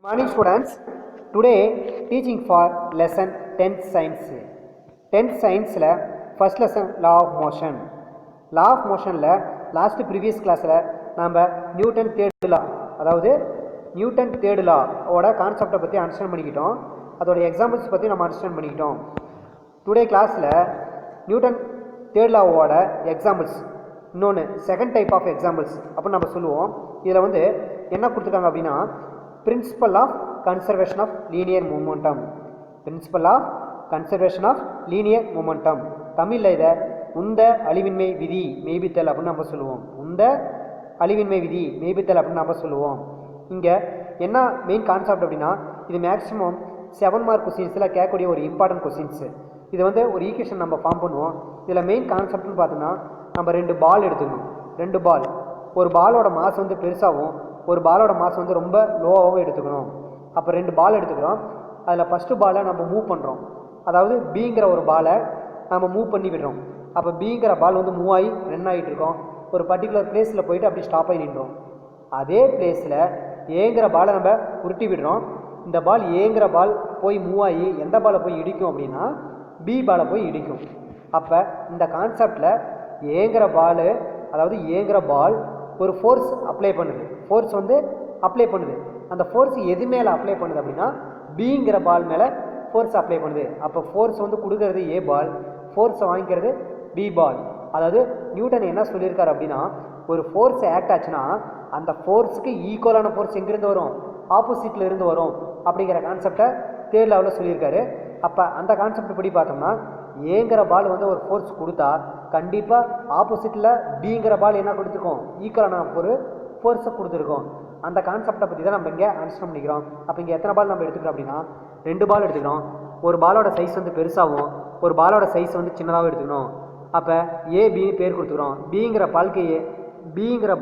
Morning students, today teaching for lesson 10th science. 10th science la first lesson law of motion. Law of motion la last previous class la நாம Newton third லா அதாவது Newton third லா ஓட கான்செப்டை பற்றி understand பண்ணிக்கிட்டோம். அதோட examples பற்றி நம்ம understand பண்ணிக்கிட்டோம். டுடே கிளாஸில் நியூட்டன் தேர்ட் லாவோட எக்ஸாம்பிள்ஸ் இன்னொன்று செகண்ட் டைப் ஆஃப் எக்ஸாம்பிள்ஸ் அப்படின்னு நம்ம சொல்லுவோம். இதில் வந்து என்ன கொடுத்துருக்காங்க அப்படின்னா principle of conservation of linear momentum. Principle of conservation of linear momentum தமிழில் இதை உந்த அழிவின்மை விதி மெய்பித்தல் அப்படின்னு நம்ம சொல்லுவோம். உந்த அழிவின்மை விதி மெய்பித்தல் அப்படின்னு நம்ம சொல்லுவோம். இங்கே என்ன மெயின் கான்செப்ட் அப்படின்னா இது மேக்ஸிமம் 7 மார்க் கொஸ்டின்ஸில் கேட்கக்கூடிய ஒரு இம்பார்ட்டன்ட் கொஸ்டின்ஸு. இது வந்து ஒரு ஈக்குவேஷன் நம்ம ஃபார்ம் பண்ணுவோம். இதில் மெயின் கான்செப்ட்னு பார்த்தோன்னா நம்ம 2 பால் எடுத்துக்கணும். 2 பால், ஒரு பாலோட மாஸ் வந்து பெருசாகவும் ஒரு பாலோட மாஸ் வந்து ரொம்ப லோவாகவும் எடுத்துக்கணும். அப்போ 2 பால் எடுத்துக்கிறோம். அதில் ஃபஸ்ட்டு பாலை நம்ம மூவ் பண்ணுறோம். அதாவது பிங்கிற ஒரு பாலை நம்ம மூவ் பண்ணி விடுறோம். அப்போ பிங்கிற பால் வந்து மூவ் ஆகி ரன் ஆகிட்டு இருக்கோம். ஒரு பர்டிகுலர் பிளேஸில் போயிட்டு அப்படி ஸ்டாப் ஆகி நின்றோம். அதே பிளேஸில் ஏங்கிற பாலை நம்ம உருட்டி விடுறோம். இந்த பால் ஏங்கிற பால் போய் மூவ் ஆகி எந்த பாலை போய் இடிக்கும் அப்படின்னா பி பாலை போய் இடிக்கும். அப்போ இந்த கான்செப்டில் ஏங்கிற பால் அதாவது ஏங்கிற பால் ஒரு ஃபோர்ஸ் அப்ளை பண்ணுது. ஃபோர்ஸ் வந்து அப்ளை பண்ணுது. அந்த ஃபோர்ஸ் எது மேலே அப்ளை பண்ணுது அப்படின்னா பிங்கிற பால் மேலே ஃபோர்ஸ் அப்ளை பண்ணுது. அப்போ ஃபோர்ஸ் வந்து கொடுக்கறது ஏ பால், ஃபோர்ஸை வாங்கிக்கிறது பி பால். அதாவது நியூட்டன் என்ன சொல்லியிருக்காரு அப்படின்னா ஒரு ஃபோர்ஸ் ஆக்ட் ஆச்சுன்னா அந்த ஃபோர்ஸுக்கு ஈக்குவலான ஃபோர்ஸ் எங்கேருந்து வரும், ஆப்போசிட்டில் இருந்து வரும் அப்படிங்கிற கான்செப்டை தேர்ட் லெவலில் சொல்லியிருக்காரு. அப்போ அந்த கான்செப்ட் படி பார்த்தோம்னா ஏங்கிற பால் வந்து ஒரு ஃபோர்ஸ் கொடுத்தா கண்டிப்பாக ஆப்போசிட்டில் பிங்கிற பால் என்ன கொடுத்துருக்கோம், ஈக்குவலான ஒரு ஃபோர்ஸை கொடுத்துருக்கோம். அந்த கான்செப்டை பற்றி தான் நம்ம இங்கே அண்டர்ஸ்டாண்ட் பண்ணிக்கிறோம். அப்போ இங்கே எத்தனை பால் நம்ம எடுத்துக்கிறோம் அப்படின்னா 2 பால் எடுத்துக்கிறோம். ஒரு பாலோட சைஸ் வந்து பெருசாகவும் ஒரு பாலோட சைஸ் வந்து சின்னதாகவும் எடுத்துக்கணும். அப்போ ஏபின்னு பேர் கொடுத்துக்கிறோம். பிங்கிற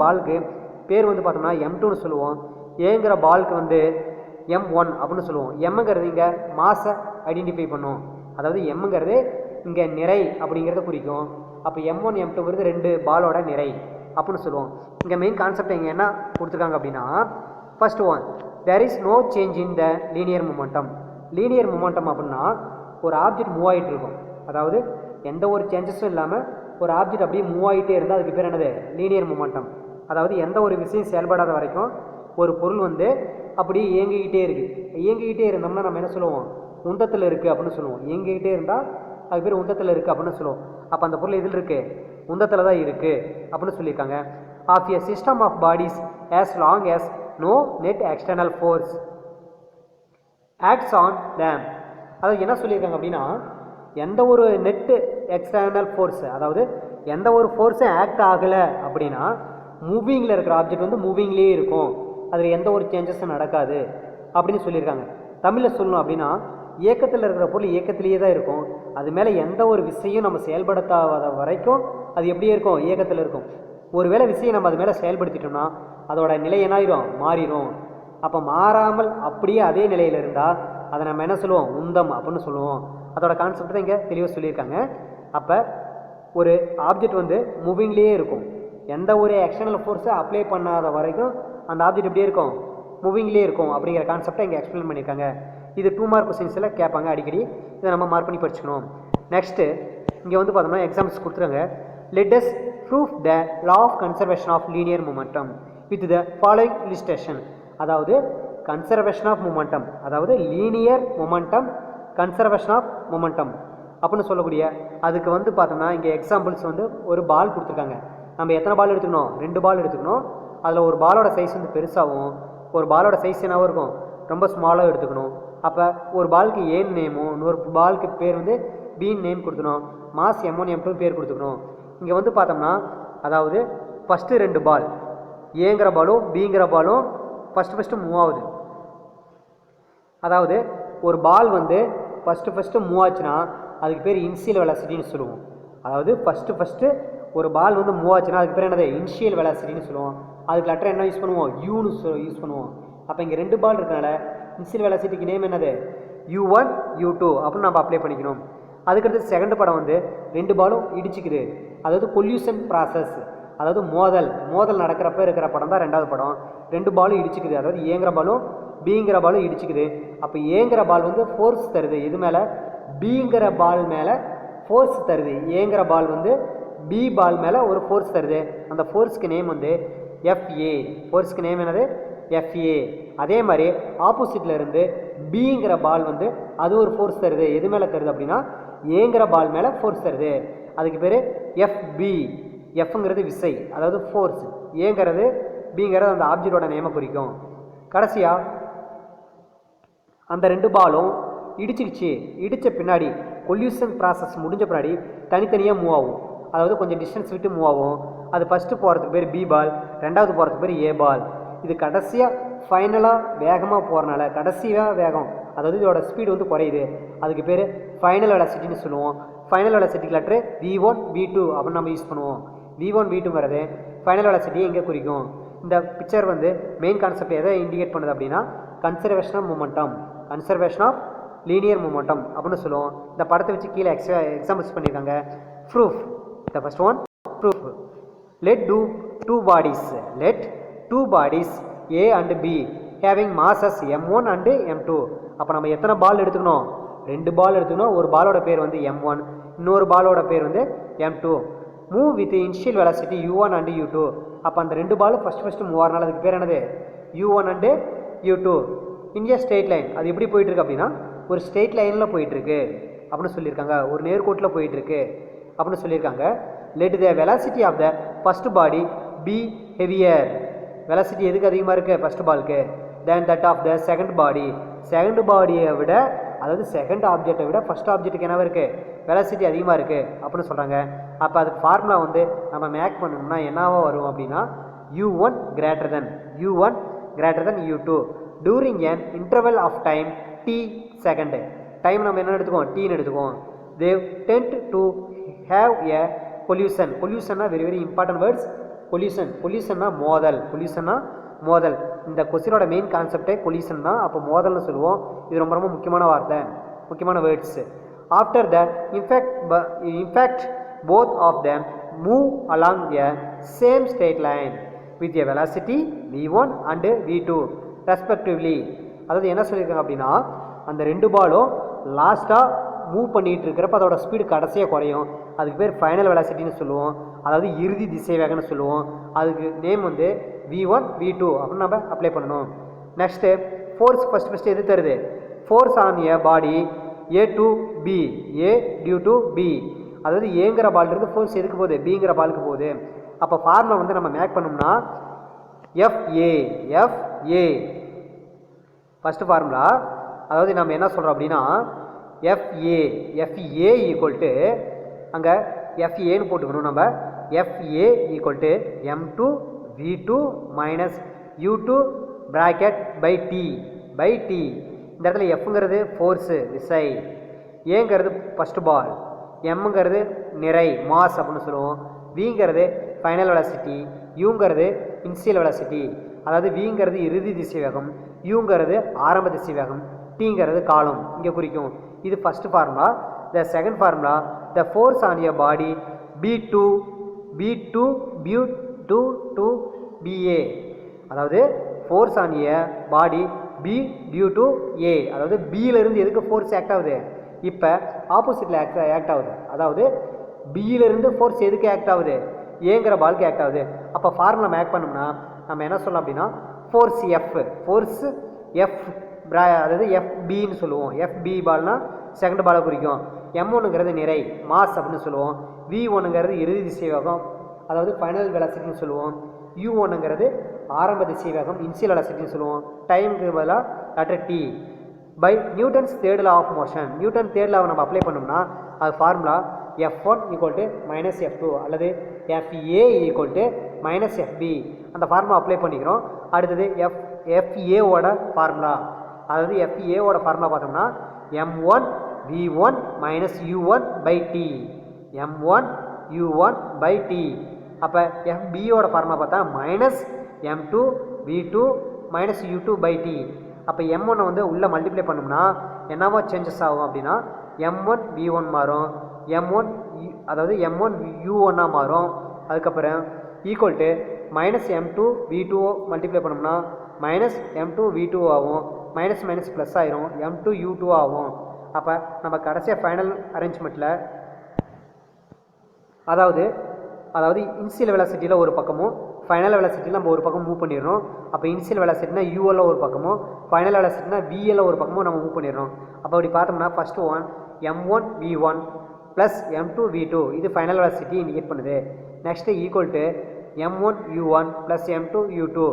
பாலுக்கு பேர் வந்து பார்த்தோம்னா M2ன்னு சொல்லுவோம். ஏங்கிற பாலுக்கு வந்து M1 அப்படின்னு சொல்லுவோம். எம்ங்கிறது இங்கே மாஸை ஐடென்டிஃபை பண்ணும். அதாவது எம்ங்கிறது இங்கே நிறை அப்படிங்கிறத குறிக்கும். அப்போ M1 M2ங்கிறது 2 பாலோட நிறை அப்படின்னு சொல்லுவோம். இங்கே மெயின் கான்செப்ட் இங்கே என்ன கொடுத்துருக்காங்க அப்படின்னா first one there is no change in the linear momentum. Linear momentum அப்படின்னா ஒரு ஆப்ஜெக்ட் மூவ் ஆகிட்டு இருக்கும். அதாவது எந்த ஒரு சேஞ்சஸும் இல்லாமல் ஒரு ஆப்ஜெக்ட் அப்படியே மூவ் ஆகிட்டே இருந்தால் அதுக்கு பேர் என்னது, லீனியர் மூமெண்டம். அதாவது எந்த ஒரு விஷயம் செயல்படாத வரைக்கும் ஒரு பொருள் வந்து அப்படியே இயங்கிக்கிட்டே இருக்குது. இயங்கிக்கிட்டே இருந்தோம்னா நம்ம என்ன சொல்லுவோம், உந்தத்தில் இருக்குது அப்படின்னு சொல்லுவோம். இயங்கிக்கிட்டே இருந்தால் அது பேர் உந்தத்தில் இருக்குது அப்படின்னு சொல்லுவோம். அப்போ அந்த பொருள் எதில் இருக்குது, உந்தத்தில் தான் இருக்குது அப்படின்னு சொல்லியிருக்காங்க. Of a system of bodies as long as no net external force acts on them. அதாவது என்ன சொல்லியிருக்காங்க அப்படின்னா எந்த ஒரு நெட்டு எக்ஸ்டர்னல் ஃபோர்ஸ், அதாவது எந்த ஒரு ஃபோர்ஸும் ஆக்ட் ஆகலை அப்படின்னா மூவிங்கில் இருக்கிற ஆப்ஜெக்ட் வந்து மூவிங்லேயே இருக்கும். அதில் எந்த ஒரு சேஞ்சஸும் நடக்காது அப்படின்னு சொல்லியிருக்காங்க. தமிழில் சொல்லணும் அப்படின்னா இயக்கத்தில் இருக்கிற பொருள் இயக்கத்திலேயே தான் இருக்கும். அது மேலே எந்த ஒரு விஷயம் நம்ம செயல்படுத்தாத வரைக்கும் அது எப்படியே இருக்கும், இயக்கத்தில் இருக்கும். ஒருவேளை விஷயம் நம்ம அது மேலே செயல்படுத்திட்டோம்னா அதோட நிலை என்ன ஆயிரும், மாறிடும். அப்போ மாறாமல் அப்படியே அதே நிலையில் இருந்தால் அதை நம்ம என்ன சொல்லுவோம், உந்தம் அப்படின்னு சொல்லுவோம். அதோட கான்செப்ட் தான் இங்கே தெளிவாக சொல்லியிருக்காங்க. அப்போ ஒரு ஆப்ஜெக்ட் வந்து மூவிங்லேயே இருக்கும். எந்த ஒரு எக்ஸ்டர்னல் ஃபோர்ஸை அப்ளை பண்ணாத வரைக்கும் அந்த ஆப்ஜெக்ட் எப்படியே இருக்கும், மூவிங்லேயே இருக்கும் அப்படிங்கிற கான்செப்டை இங்கே எக்ஸ்பிளைன் பண்ணியிருக்காங்க. இது 2 மார்க் கொஸ்டின்ஸில் கேட்பாங்க அடிக்கடி. இதை நம்ம மார்க் பண்ணி படிச்சுக்கணும். நெக்ஸ்ட்டு இங்கே வந்து பார்த்தோம்னா எக்ஸாம்பிள்ஸ் கொடுத்துருங்க. Let us proof the law of conservation of linear momentum with the following illustration. அதாவது கன்சர்வேஷன் ஆஃப் மூமெண்டம், அதாவது linear momentum conservation of momentum அப்படின்னு சொல்லக்கூடிய அதுக்கு வந்து பார்த்தோம்னா இங்கே எக்ஸாம்பிள்ஸ் வந்து ஒரு பால் கொடுத்துருக்காங்க. நம்ம எத்தனை பால் எடுத்துக்கணும், 2 பால் எடுத்துக்கணும். அதில் ஒரு பாலோட சைஸ் வந்து பெருசாகவும் ஒரு பாலோட சைஸ் என்னவாக இருக்கும், ரொம்ப ஸ்மாலாக எடுத்துக்கணும். அப்போ ஒரு பாலுக்கு ஏன் நேமும் இன்னொரு பாலுக்கு பேர் வந்து பின்னு நேம் கொடுத்துக்கணும். மாஸ் M1 M2 பேர் கொடுத்துக்கணும். இங்கே வந்து பார்த்தோம்னா அதாவது ஃபஸ்ட்டு 2 பால் ஏங்கிற பாலும் பிங்கிற பாலும் ஃபஸ்ட்டு மூவ் ஆகுது. அதாவது ஒரு பால் வந்து ஃபஸ்ட்டு மூவ் ஆச்சுன்னா அதுக்கு பேர் இனிஷியல் வெலாசிட்டின்னு சொல்லுவோம். அதாவது ஃபஸ்ட்டு ஒரு பால் வந்து மூவ் ஆச்சுன்னா அதுக்கு பேர் என்னது, இனிஷியல் வெலாசிட்டின்னு சொல்லுவோம். அதுக்கு லெட்டர் என்ன யூஸ் பண்ணுவோம், யூன்னு யூஸ் பண்ணுவோம். அப்போ இங்கே 2 பால் இருக்கனால இனிஷியல் வெலாசிட்டிக்கு நேம் என்னது, U1 U2 அப்படின்னு நம்ம அப்ளை பண்ணிக்கணும். அதுக்கடுத்து செகண்ட் படம் வந்து 2 பாலும் இடிச்சிக்குது. அதாவது கொல்யூஷன் ப்ராசஸ், அதாவது மோதல் நடக்கிறப்ப இருக்கிற படம் தான் 2வது படம். 2 பாலும் இடிச்சிக்குது. அதாவது ஏங்கிற பாலும் பிங்கிற பாலும் இடிச்சுக்குது. அப்போ ஏங்கிற பால் வந்து ஃபோர்ஸ் தருது எது மேலே, பிங்கிற பால் மேலே ஃபோர்ஸ் தருது. ஏங்கிற பால் வந்து பி பால் மேலே ஒரு ஃபோர்ஸ் தருது. அந்த ஃபோர்ஸ்க்கு நேம் வந்து எஃப்ஏ. ஃபோர்ஸ்க்கு நேம் என்னது, எஃப்ஏ. அதே மாதிரி ஆப்போசிட்டில் இருந்து பிங்கிற பால் வந்து அது ஒரு ஃபோர்ஸ் தருது. எது மேலே தருது அப்படின்னா ஏங்கிற பால் மேலே ஃபோர்ஸ் தருது. அதுக்கு பேர் எஃப்பி. எஃப்ங்கிறது விசை, அதாவது ஃபோர்ஸ். ஏங்கிறது பிங்கிறது அந்த ஆப்ஜெக்டோட நேமை குறிக்கும். கடைசியாக அந்த ரெண்டு பாலும் இடிச்சிக்கிச்சு. இடித்த பின்னாடி கொல்யூஷன் ப்ராசஸ் முடிஞ்ச பின்னாடி தனித்தனியாக மூவ் ஆகும். அதாவது கொஞ்சம் டிஸ்டன்ஸ் விட்டு மூவ் ஆகும். அது ஃபஸ்ட்டு போகிறதுக்கு பேர் பி பால், ரெண்டாவது போகிறதுக்கு பேர் ஏ பால். இது கடைசியாக ஃபைனலாக வேகமாக போகிறனால கடைசியாக வேகம், அதாவது இதோட ஸ்பீடு வந்து குறையுது. அதுக்கு பேர் ஃபைனல் வெலாசிட்டின்னு சொல்லுவோம். Final velocity letter V1 V2 அப்படின்னு நம்ம யூஸ் பண்ணுவோம். V1 V2ங்கிறது ஃபைனல் வெலாசிட்டியை எங்கே குறிக்கும். இந்த பிக்சர் வந்து மெயின் கான்செப்ட் எதை இண்டிகேட் பண்ணுது அப்படின்னா conservation of momentum, conservation of linear momentum அப்படின்னு சொல்லுவோம். இந்த படத்தை வச்சு கீழே எக்ஸாம்பிள்ஸ் பண்ணியிருக்காங்க. Proof. The first one proof. Let two bodies A and B having masses M1 and M2. அப்போ நம்ம எத்தனை பால் எடுத்துக்கணும், ரெண்டு பால் எடுத்துக்கணும். ஒரு பாலோட பேர் வந்து M1, இன்னொரு பாலோட பேர் வந்து M2. Move with initial velocity U1 and U2. அப்போ அந்த ரெண்டு பாலும் ஃபஸ்ட்டு மூவ் ஆகிறனால அதுக்கு பேர் என்னது, U1 and U2. India straight line. அது எப்படி போயிட்டுருக்கு அப்படின்னா ஒரு ஸ்ட்ரெயிட் லைனில் போயிட்டுருக்கு அப்படின்னு சொல்லியிருக்காங்க. ஒரு நேர்கோட்டில் போயிட்டுருக்கு அப்படின்னு சொல்லியிருக்காங்க. Let the velocity of the first body be heavier. Velocity எதுக்கு அதிகமாக இருக்குது ஃபஸ்ட் பாலுக்கு, then that of the second body. Second பாடியை விட, அதாவது செகண்ட் ஆப்ஜெக்டை விட ஃபஸ்ட் ஆப்ஜெக்ட்டுக்கு என்னவா இருக்குது, வெலாசிட்டி அதிகமாக இருக்குது அப்படின்னு சொல்கிறாங்க. அப்போ அதுக்கு ஃபார்முலா வந்து நம்ம மேக் பண்ணணும்னா என்னவா வரும் அப்படின்னா U1 greater than U2 during an interval of time t second. Time நம்ம என்ன எடுத்துக்குவோம், டீன்னு எடுத்துக்குவோம். they tend to have a collision. collisionனா very important words. collisionனா மோதல். இந்த கொஸ்டினோட மெயின் கான்செப்டே கொலிஷன் தான். அப்போ மோதல்னு சொல்லுவோம். இது ரொம்ப முக்கியமான வார்த்தை, முக்கியமான words. After the impact both of them move along a same straight line with a velocity v1 and v2 respectively. அதாவது என்ன சொல்லியிருக்காங்க அப்படின்னா அந்த ரெண்டு பாலும் லாஸ்ட்டாக மூவ் பண்ணிகிட்டு இருக்கிறப்ப அதோட ஸ்பீடு கடைசியாக குறையும். அதுக்கு பேர் ஃபைனல் வெலாசிட்டின்னு சொல்லுவோம், அதாவது இறுதி திசை வேகம்னு சொல்லுவோம். அதுக்கு நேம் வந்து V1 V2 அப்படின்னு நம்ம அப்ளை பண்ணணும். நெக்ஸ்ட்டு ஃபோர்ஸ் ஃபஸ்ட்டு எது தருது, force on a body A to B, A due to B. அதாவது ஏங்கிற பால் இருந்து ஃபோர்ஸ் எதுக்கு போகுது, பிங்கிற பாலுக்கு போகுது. அப்போ ஃபார்முலா வந்து நம்ம மேக் பண்ணோம்னா FA ஃபஸ்ட்டு ஃபார்முலா. அதாவது நம்ம என்ன சொல்கிறோம் அப்படின்னா FA ஈக்குவல் டு அங்கே FAன்னு போட்டுக்கணும். நம்ம FA equal to M2 V2 minus U2 bracket by T. இந்த இடத்துல Fங்கிறது ஃபோர்ஸு விசை, ஏங்கிறது ஃபஸ்ட்டு பால், எம்ங்கிறது நிறை மாஸ் அப்படின்னு சொல்லுவோம், விங்கிறது ஃபைனல் வெலாசிட்டி, யூங்கிறது இனிஷியல் வெலாசிட்டி. அதாவது விங்கிறது இறுதி திசை வேகம், யூங்கிறது ஆரம்ப திசை வேகம், டீங்கிறது காலம் இங்கே குறிக்கும். இது first formula. The second formula the force on a body B2 to BA. அதாவது force on a body B due to A. அதாவது பியிலிருந்து எதுக்கு ஃபோர்ஸ் ஆக்ட் ஆகுது, இப்போ ஆப்போசிட்டில் ஆக்ட் ஆகுது. அதாவது பியிலிருந்து ஃபோர்ஸ் எதுக்கு ஆக்ட் ஆகுது, ஏங்கிற பாலுக்கு ஆக்ட் ஆகுது. அப்போ ஃபார்முலா மேக் பண்ணோம்னா நம்ம என்ன சொல்லலாம் அப்படின்னா ஃபோர்ஸ் எஃப் அதாவது FBன்னு சொல்லுவோம். FB பால்னா செகண்ட் பாலை குறிக்கும். M1ங்கிறது நிறை மாஸ் அப்படின்னு சொல்லுவோம். V1ங்கிறது இறுதி திசை வேகம், அதாவது ஃபைனல் வெலாசிட்டின்னு சொல்லுவோம். U1ங்கிறது ஆரம்ப திசை வேகம் இனிஷியல் வெலாசிட்டின்னு சொல்லுவோம். டைமுக்கு பதிலாக letter T. By Newton's third law of motion. Newton third லாவை நம்ம அப்ளை பண்ணோம்னா அது formula F1 equal to minus F2 அல்லது FA equal to minus FB. அந்த ஃபார்முலா அப்ளை பண்ணிக்கிறோம். அடுத்தது FAவோட ஃபார்முலா. அதாவது FAவோட ஃபார்முலா பார்த்தோம்னா M1 V1 minus U1 by T. M1 U1 by T. அப்போ FBயோட ஃபார்முலா பார்த்தா minus M2 V2 minus U2 by T. அப்போ M1 வந்து உள்ளே மல்டிப்ளை பண்ணோம்னா என்னவா சேஞ்சஸ் ஆகும் அப்படின்னா M1 V1 மாறும், அதாவது M1 U1 மாறும். அதுக்கப்புறம் equal to minus M2 V2 multiply பண்ணோம்னா மைனஸ் m2 v2 ஆகும், மைனஸ் மைனஸ் ப்ளஸ் ஆயிரும், m2 u2 ஆகும். அப்போ நம்ம கடைசியாக ஃபைனல் அரேஞ்ச்மெண்ட்டில் அதாவது இனிஷியல் வெலாசிட்டியில் ஒரு பக்கமும் ஃபைனல் வெலாசிட்டியில் நம்ம ஒரு பக்கம் மூவ் பண்ணிடுறோம். அப்போ இனிஷியல் வெலாசிட்டினா யூஎல்ல ஒரு பக்கமும் ஃபைனல் வெலாசிட்டினா விஎல்ல ஒரு பக்கமும் நம்ம மூவ் பண்ணிடுறோம். அப்போ அப்படி பார்த்தோம்னா first one m1 v1 plus m2 v2 இது ஃபைனல் வெலாசிட்டி இண்டிகேட் பண்ணுது. Next equal to m1 u1 plus m2 u2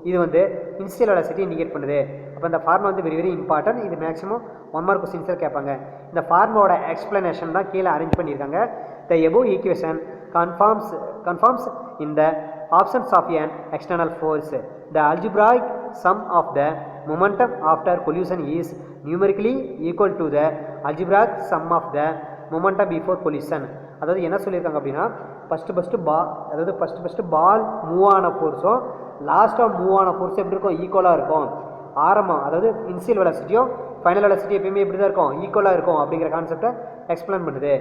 இது வந்து இனிஷியல் வெலாசிட்டி இண்டிகேட் பண்ணுது. அப்போ இந்த ஃபார்முலா வந்து வெரி வெரி இம்பார்ட்டன்ட். இது மேக்ஸிமம் 1 மார்க் கொஸ்டின்ஸில் கேட்பாங்க. இந்த ஃபார்முலாவோட எக்ஸ்பிளனேஷன் தான் கீழே அரேஞ்ச் பண்ணியிருக்காங்க. த above equation confirms in the absence of an external force. The algebraic sum of the momentum after collision is numerically equal to the algebraic sum of the momentum before collision. அதாவது என்ன சொல்லியிருக்காங்க அப்படின்னா first பால் move ஆன ஃபோர்ஸும் லாஸ்ட்டாக move ஆன force எப்படி இருக்கும், ஈக்குவலாக இருக்கும். ஆரம்பம் அதாவது இனிஷியல் வெலாசிட்டியும் ஃபைனல் வெலாசிட்டி எப்பயுமே எப்படி தான் இருக்கும், ஈக்குவலாக இருக்கும் அப்படிங்கிற கான்செப்டை எக்ஸ்பிளைன் பண்ணுது.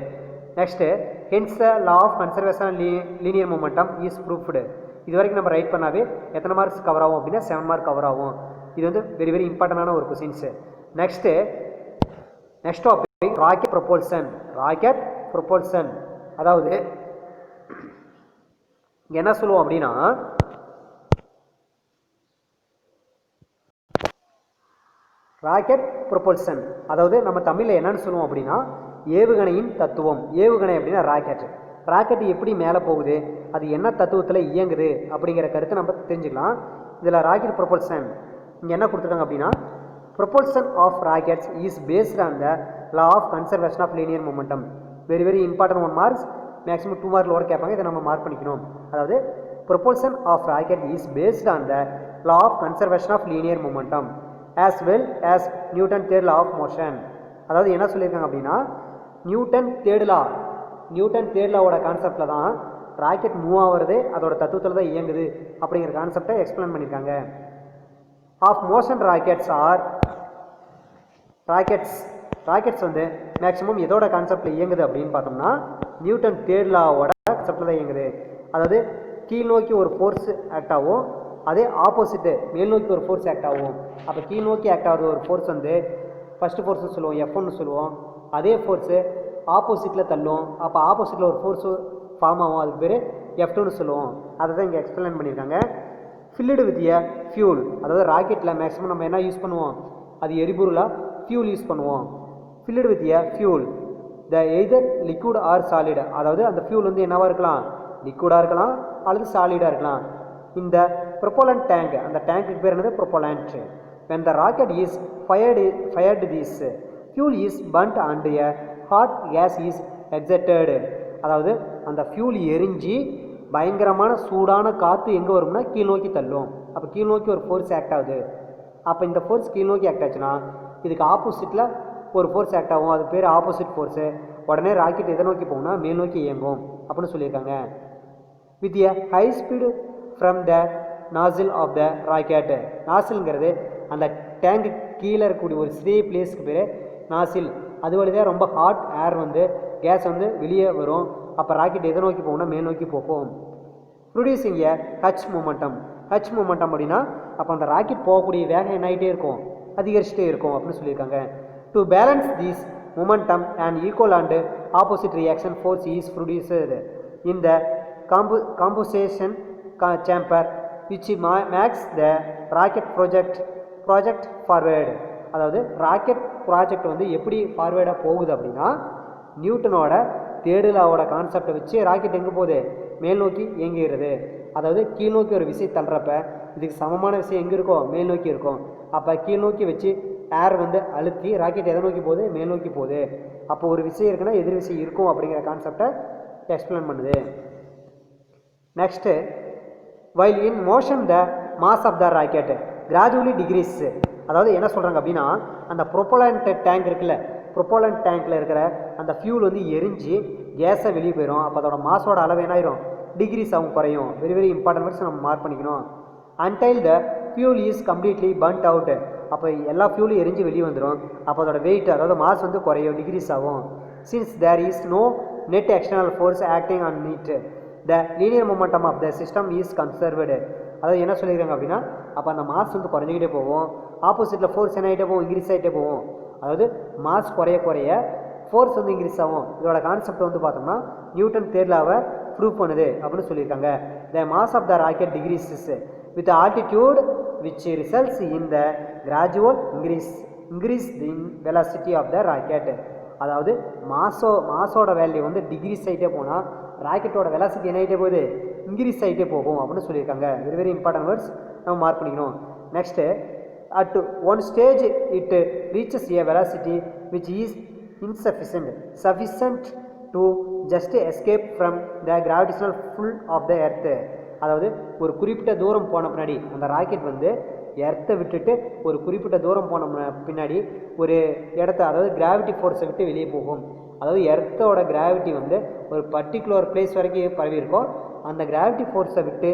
Next hence the law of conservation linear momentum is proofed. இது வரைக்கும் நம்ம ரைட் பண்ணாவே எத்தனை மார்க்ஸ் கவர் ஆகும் அப்படின்னா 7 மார்க் கவர் ஆகும். இது வந்து வெரி வெரி இம்பார்ட்டண்டான ஒரு questions. Next topic rocket propulsion. அதாவது என்ன சொல்லுவோம் அப்படின்னா ராக்கெட் ப்ரொபல்ஷன், அதாவது நம்ம தமிழில் என்னன்னு சொல்லுவோம் அப்படின்னா ஏவுகணையின் தத்துவம். ஏவுகணை அப்படின்னா ராக்கெட் எப்படி மேலே போகுது, அது என்ன தத்துவத்தில் இயங்குது அப்படிங்கிற கருத்தை நம்ம தெரிஞ்சுக்கலாம். இதில் ராக்கெட் ப்ரொபல்ஷன் இங்கே என்ன கொடுத்துருக்காங்க அப்படின்னா propulsion of rockets is based on the law of conservation of linear momentum. Very very important 1 marks, maximum 2 மார்க்கில் கேட்பாங்க. இதை நம்ம மார்க் பண்ணிக்கணும். அதாவது propulsion of rocket is based on the law of conservation of linear momentum as well as Newton third law of motion. அதாவது என்ன சொல்லியிருக்காங்க அப்படின்னா நியூட்டன் தேர்ட் லாவோட கான்செப்டில் தான் ராக்கெட் மூவ் ஆகிறது, அதோட தத்துவத்தில் தான் இயங்குது அப்படிங்கிற கான்செப்டை எக்ஸ்பிளைன் பண்ணியிருக்காங்க. ஆஃப் மோஷன் ராக்கெட்ஸ் வந்து மேக்ஸிமம் எதோட கான்செப்டில் இயங்குது அப்படின்னு பார்த்தோம்னா நியூட்டன் தேர்ட் லாவோட கான்செப்டில் தான் இயங்குது. அதாவது கீழ் நோக்கி ஒரு ஃபோர்ஸ் ஆக்ட் ஆகும், அதே ஆப்போசிட்டு மேல் நோக்கி ஒரு ஃபோர்ஸ் ஆக்ட் ஆகும். அப்போ கீழ் நோக்கி ஆக்ட் ஆகுது ஒரு ஃபோர்ஸ் வந்து ஃபஸ்ட்டு ஃபோர்ஸ்னு சொல்லுவோம், F1 சொல்லுவோம். அதே ஃபோர்ஸு ஆப்போசிட்டில் தள்ளும், அப்போ ஆப்போசிட்டில் ஒரு ஃபோர்ஸு ஃபார்ம் ஆகும், அதுக்கு பேர் F2 சொல்லுவோம். அதை தான் இங்கே எக்ஸ்பிளைன் பண்ணியிருக்காங்க. ஃபில்டு வித் எ ஃபியூல், அதாவது ராக்கெட்டில் மேக்ஸிமம் நம்ம என்ன யூஸ் பண்ணுவோம், அது எரிபொருளாக ஃபியூல் யூஸ் பண்ணுவோம். Filled with a fuel the either liquid or solid, அதாவது அந்த ஃபியூல் வந்து என்னவாக இருக்கலாம், லிக்விடாக இருக்கலாம் அல்லது சாலிடாக இருக்கலாம். இந்த ப்ரொப்பலண்ட் டேங்க், அந்த டேங்க்கு பேர் என்னது propellant. when the rocket is fired this fuel is burnt and a hot gas is exerted. அதாவது அந்த ஃபியூல் எரிஞ்சு பயங்கரமான சூடான காற்று எங்கே வரும்னா கீழ் நோக்கி தள்ளும். அப்போ கீழ் நோக்கி ஒரு ஃபோர்ஸ் ஆக்ட் ஆகுது. அப்போ இந்த ஃபோர்ஸ் கீழ் நோக்கி ஆக்ட் ஆச்சுன்னா இதுக்கு ஆப்போசிட்டில் ஒரு ஃபோர்ஸ் ஆக்ட் ஆகும், அது பேர் ஆப்போசிட் ஃபோர்ஸு. உடனே ராக்கெட் எதை நோக்கி போகும்னா மேல் நோக்கி இயங்கும் அப்படின்னு சொல்லியிருக்காங்க. With a high speed from the nozzle of the rocket. நாசில்ங்கிறது அந்த டேங்கு கீழே இருக்கக்கூடிய ஒரு சிறிய பிளேஸ்க்கு பேர் நாசில். அது வழிதான் ரொம்ப ஹாட் ஏர் வந்து கேஸ் வந்து வெளியே வரும். அப்போ ராக்கெட் எதை நோக்கி போகும்னா மேல் நோக்கி போகும். ப்ரொடியூசிங் எ ஹச் மொமெண்டம். ஹச் மொமெண்டம் அப்படின்னா அப்போ அந்த ராக்கெட் போகக்கூடிய வேகம் என்ன ஆகிட்டே இருக்கும், அதிகரிச்சுட்டே இருக்கும் அப்படின்னு சொல்லியிருக்காங்க. To balance this momentum and equal and opposite reaction force is produced in the combustion chamber which makes the rocket project forward. அதாவது ராக்கெட் ப்ராஜெக்ட் வந்து எப்படி ஃபார்வேர்டாக போகுது அப்படின்னா நியூட்டனோட தேர்ட் லாவோட கான்செப்டை வச்சு ராக்கெட் எங்கே போகுது, மேல் நோக்கி இயங்குகிறது. அதாவது கீழ் நோக்கி ஒரு விசை தள்ளுறப்ப இதுக்கு சமமான விஷயம் எங்கே இருக்கும், மேல் நோக்கி இருக்கும். அப்போ கீழ் நோக்கி வச்சு ஏர் வந்து அழுத்தி ராக்கெட் எதை நோக்கி போகுது, மேல் நோக்கி போகுது. அப்போ ஒரு விஷயம் இருக்குன்னா எதிர் விசை இருக்கும் அப்படிங்கிற கான்செப்டை எக்ஸ்பிளைன் பண்ணுது. Next while in motion the mass of the rocket gradually decrease. அதாவது என்ன சொல்கிறாங்க அப்படின்னா அந்த ப்ரொப்பலண்ட் டேங்க் இருக்குல்ல, ப்ரொப்பலண்ட் டேங்க்கில் இருக்கிற அந்த ஃபியூல் வந்து எரிஞ்சு கேஸை வெளியே போயிடும். அப்போ அதோட மாஸோட அளவு என்ன ஆயிரும், டிகிரிஸ் ஆகும், குறையும். வெரி வெரி இம்பார்ட்டன்ட் வேர்ட்ஸ் நம்ம மார்க் பண்ணிக்கணும். Until the fuel is completely burnt out. அப்போ எல்லா ஃபியூலும் எரிஞ்சு வெளியே வந்துடும். அப்போ அதோட வெயிட் அதாவது மாஸ் வந்து குறையும், டிகிரிஸ் ஆகும். Since there is no net external force acting on it the linear momentum of the system is conserved. அதாவது என்ன சொல்லியிருக்காங்க அப்படின்னா, அப்போ அந்த மாஸ் வந்து குறைஞ்சிக்கிட்டே போகும், ஆப்போசிட்டில் ஃபோர்ஸ் என்ன ஆகிட்டே போகும், இன்க்ரீஸ் ஆகிட்டே போகும். அதாவது மாஸ் குறைய குறைய ஃபோர்ஸ் வந்து இன்க்ரீஸ் ஆகும். இதோட கான்செப்ட் வந்து பார்த்தோம்னா நியூட்டன் தேர்ட் லாவை ப்ரூவ் பண்ணுது அப்படின்னு சொல்லியிருக்காங்க. The mass of the rocket decreases with altitude which results in the gradual increase in velocity of the rocket. அதாவது மாஸோட வேல்யூ வந்து டிக்ரீஸ் ஆகிட்டே போனால் ராக்கெட்டோட வெலாசிட்டி என்ன ஆகிட்டே போகுது, இன்க்ரீஸ் ஆகிட்டே போகும் அப்படின்னு சொல்லியிருக்காங்க. வெரி வெரி இம்பார்ட்டன்ட் வேர்ட்ஸ், நம்ம மார்க் பண்ணிக்கணும். Next, at one stage it reaches a velocity which is sufficient to just escape from the gravitational pull of the earth. அதாவது ஒரு குறிப்பிட்ட தூரம் போன பின்னாடி அந்த ராக்கெட் வந்து எர்த்தை விட்டுட்டு ஒரு குறிப்பிட்ட தூரம் போன பின்னாடி ஒரு இடத்த, அதாவது கிராவிட்டி ஃபோர்ஸை விட்டு வெளியே போகும். அதாவது எர்த்தோட கிராவிட்டி வந்து ஒரு பர்டிகுலர் பிளேஸ் வரைக்கும் பரவி இருக்கும். அந்த கிராவிட்டி ஃபோர்ஸை விட்டு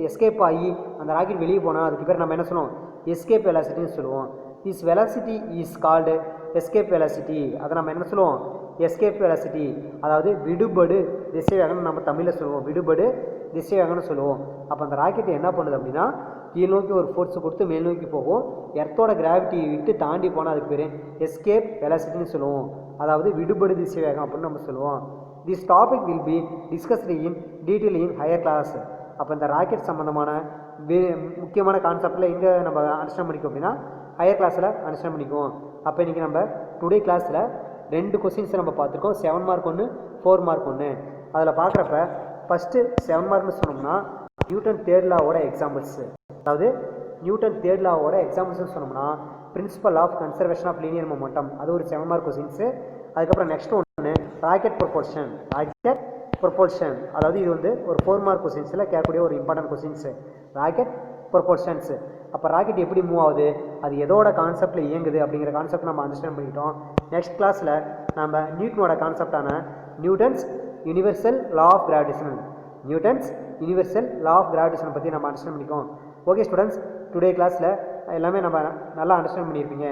எஸ்கேப் ஆகி அந்த ராக்கெட் வெளியே போனால் அதுக்கு பேர் நம்ம என்ன சொல்லுவோம், எஸ்கேப் வெலாசிட்டின்னு சொல்லுவோம். This velocity is called escape velocity. அதை நம்ம என்ன சொல்லுவோம், எஸ்கேப் வெலாசிட்டி. அதாவது விடுபடு திசைவேகம்னு நம்ம தமிழில் சொல்லுவோம், விடுபடு திசைவேகம்னு சொல்லுவோம். அப்போ அந்த ராக்கெட் என்ன பண்ணுது அப்படின்னா, கீழ் நோக்கி ஒரு ஃபோர்ஸை கொடுத்து மேல் நோக்கி போகும். எர்த்தோட கிராவிட்டியை விட்டு தாண்டி போனால் அதுக்கு பேர் எஸ்கேப் வெலாசிட்டின்னு சொல்லுவோம். அதாவது விடுபடு திசைவேகம் அப்படின்னு நம்ம சொல்லுவோம். This topic will be discussed in detail in higher class. அப்போ இந்த ராக்கெட் சம்மந்தமான முக்கியமான கான்செப்டில் எங்கே நம்ம அண்டர்ஸ்டாண்ட் பண்ணிக்கோம் அப்படின்னா ஹையர் கிளாஸில் அண்டர்ஸ்டாண்ட் பண்ணிக்குவோம். அப்போ இன்றைக்கி நம்ம டுடே கிளாஸில் 2 கொஸ்டின்ஸை நம்ம பார்த்துருக்கோம். 7 மார்க் ஒன்று, 4 மார்க் ஒன்று. அதில் பார்க்குறப்ப ஃபஸ்ட்டு 7 மார்க்னு சொன்னோம்னா நியூட்டன் தேர்ட் லாவோட எக்ஸாம்பிள்ஸு. அதாவது நியூட்டன் தேர்ட் லாவோட எக்ஸாம்பிள்ஸ்னு சொன்னோம்னா principle of conservation of linear momentum, அது ஒரு 7 மார்க் கொஸ்டின்ஸு. அதுக்கப்புறம் நெக்ஸ்ட் ஒன்று ராக்கெட் ப்ரொபல்ஷன், அதாவது இது வந்து ஒரு 4 மார்க் கொஸ்டின்ஸில் கேட்கக்கூடிய ஒரு இம்பார்ட்டன்ட் கொஸ்டின்ஸு. ராக்கெட் ப்ரொபல்ஷன்ஸு. அப்போ ராக்கெட் எப்படி மூவ் ஆகுது, அது எதோட கான்செப்டில் இயங்குது அப்படிங்கிற கான்செப்ட் நம்ம அண்டர்ஸ்டாண்ட் பண்ணிக்கிட்டோம். நெக்ஸ்ட் கிளாஸில் நம்ம நியூட்டனோட கான்செப்டான Newton's universal law of gravitation பற்றி நம்ம அண்டர்ஸ்டாண்ட் பண்ணிக்கோம். ஓகே ஸ்டூடெண்ட்ஸ், டுடே கிளாஸில் எல்லாமே நம்ம நல்லா அண்டர்ஸ்டாண்ட் பண்ணியிருப்பீங்க.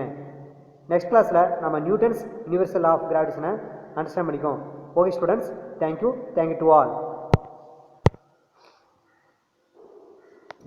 நெக்ஸ்ட் கிளாஸில் நம்ம நியூட்டன்ஸ் யூனிவர்சல் லா ஆஃப் கிராவிடேஷனை அண்டர்ஸ்டாண்ட் பண்ணிக்கோம். Okay students, thank you to all.